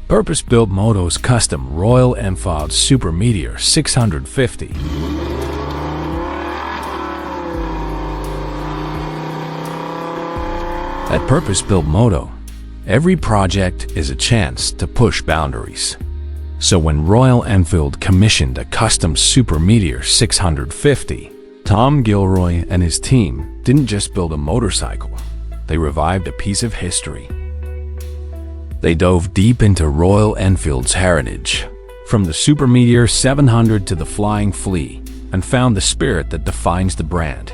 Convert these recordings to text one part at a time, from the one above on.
Purpose-built moto's custom Royal Enfield Super Meteor 650. At Purpose-Built Moto, every project is a chance to push boundaries. So when Royal Enfield commissioned a custom Super Meteor 650, Tom Gilroy and his team didn't just build a motorcycle, they revived a piece of history. They dove deep into Royal Enfield's heritage, from the Super Meteor 700 to the Flying Flea, and found the spirit that defines the brand.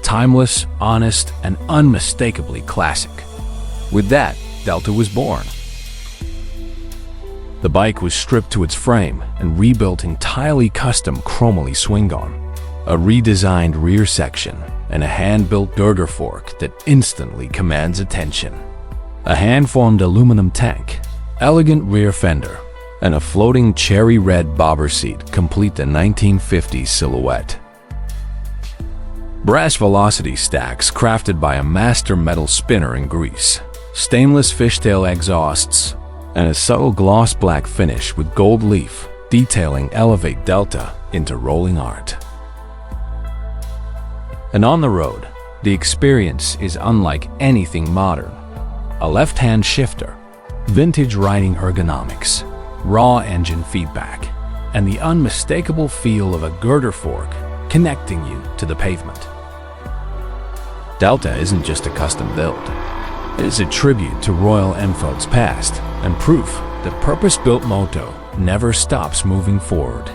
Timeless, honest, and unmistakably classic. With that, Delta was born. The bike was stripped to its frame and rebuilt entirely custom chromoly swing arm, a redesigned rear section, and a hand-built girder fork that instantly commands attention. A hand-formed aluminum tank, elegant rear fender, and a floating cherry red bobber seat complete the 1950s silhouette. Brass velocity stacks crafted by a master metal spinner in Greece, stainless fishtail exhausts, and a subtle gloss black finish with gold leaf detailing elevate Delta into rolling art. And on the road, the experience is unlike anything modern. A left-hand shifter, vintage riding ergonomics, raw engine feedback, and the unmistakable feel of a girder fork connecting you to the pavement. Delta isn't just a custom build. It is a tribute to Royal Enfield's past and proof that purpose-built moto never stops moving forward.